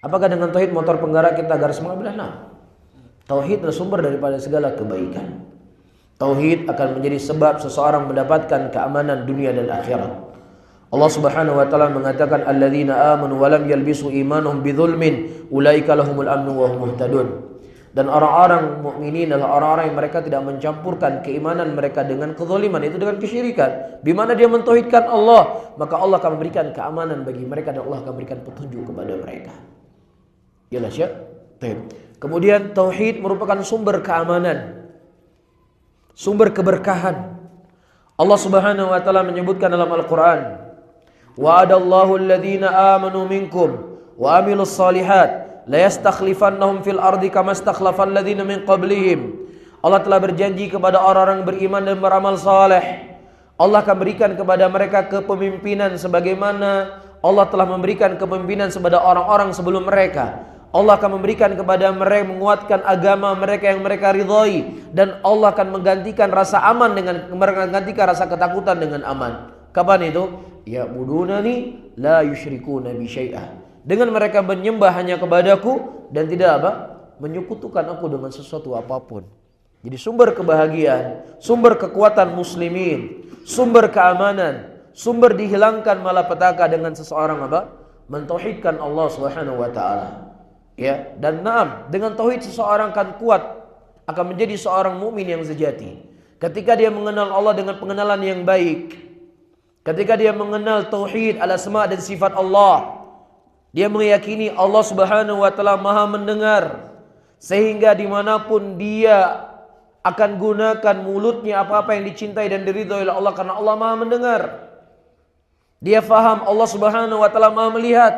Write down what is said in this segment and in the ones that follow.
Apakah dengan tauhid motor penggerak kita agar semangat? Nah, tauhid adalah sumber daripada segala kebaikan. Tauhid akan menjadi sebab seseorang mendapatkan keamanan dunia dan akhirat. Allah Subhanahu wa taala mengatakan alladzina amanu wa lam yalbisu imanuhum bidzulmin ulaika lahumul amnu wa hum muhtadun. Dan orang-orang mukminin adalah orang-orang yang mereka tidak mencampurkan keimanan mereka dengan kezaliman, itu dengan kesyirikan. Di mana dia mentauhidkan Allah, maka Allah akan memberikan keamanan bagi mereka dan Allah akan memberikan petunjuk kepada mereka. Yalah Syekh. Kemudian tauhid merupakan sumber keamanan, sumber keberkahan. Allah Subhanahu wa taala menyebutkan dalam Al-Qur'an, wa'adallahu alladhina amanu minkum wa amilus solihat la yastakhlifannahum fil ardi kama istakhlafal ladzina min qablihim. Allah telah berjanji kepada orang-orang beriman dan beramal saleh, Allah akan berikan kepada mereka kepemimpinan sebagaimana Allah telah memberikan kepemimpinan kepada orang-orang sebelum mereka. Allah akan memberikan kepada mereka, menguatkan agama mereka yang mereka ridhai, dan Allah akan menggantikan rasa aman dengan menggantikan rasa ketakutan dengan aman. Kapan itu? Ya budunani la yusyrikuna bi syai'a. Dengan mereka menyembah hanya kepadaku dan tidak apa? Menyekutukan aku dengan sesuatu apapun. Jadi sumber kebahagiaan, sumber kekuatan muslimin, sumber keamanan, sumber dihilangkan malapetaka dengan seseorang apa? Mentauhidkan Allah Subhanahu wa taala. Ya, dan naam, dengan tauhid seseorang akan kuat, akan menjadi seorang mukmin yang sejati. Ketika dia mengenal Allah dengan pengenalan yang baik, ketika dia mengenal tauhid al-asma dan sifat Allah, dia meyakini Allah Subhanahu wa taala Maha mendengar, sehingga dimanapun dia akan gunakan mulutnya apa-apa yang dicintai dan diridhai oleh Allah karena Allah Maha mendengar. Dia faham Allah Subhanahu wa taala Maha melihat.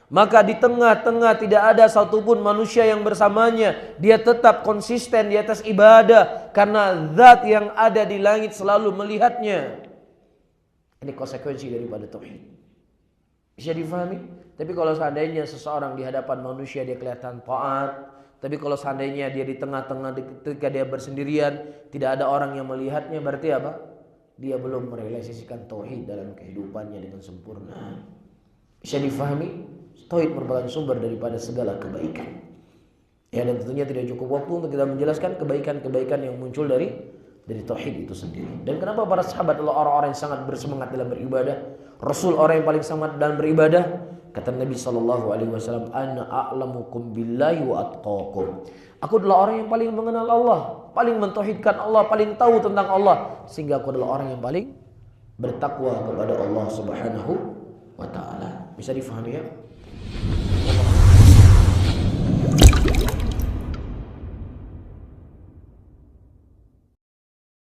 Maka di tengah-tengah tidak ada satupun manusia yang bersamanya, dia tetap konsisten di atas ibadah karena zat yang ada di langit selalu melihatnya. Ini konsekuensi daripada tauhid. Bisa difahami? Tapi kalau seandainya seseorang di hadapan manusia dia kelihatan taat, tapi kalau seandainya dia di tengah-tengah ketika dia bersendirian tidak ada orang yang melihatnya, berarti apa? Dia belum merealisasikan tauhid dalam kehidupannya dengan sempurna. Bisa difahami? Tauhid merupakan sumber daripada segala kebaikan. Ya, dan tentunya tidak cukup waktu untuk kita menjelaskan kebaikan-kebaikan yang muncul dari tauhid itu sendiri. Dan kenapa para sahabat adalah orang-orang yang sangat bersemangat dalam beribadah? Rasul orang yang paling semangat dalam beribadah. Kata Nabi SAW, ana a'lamukum billahi wa atqakum. Aku adalah orang yang paling mengenal Allah, paling mentauhidkan Allah, paling tahu tentang Allah, sehingga aku adalah orang yang paling bertakwa kepada Allah Subhanahu wa taala. Bisa difahami ya?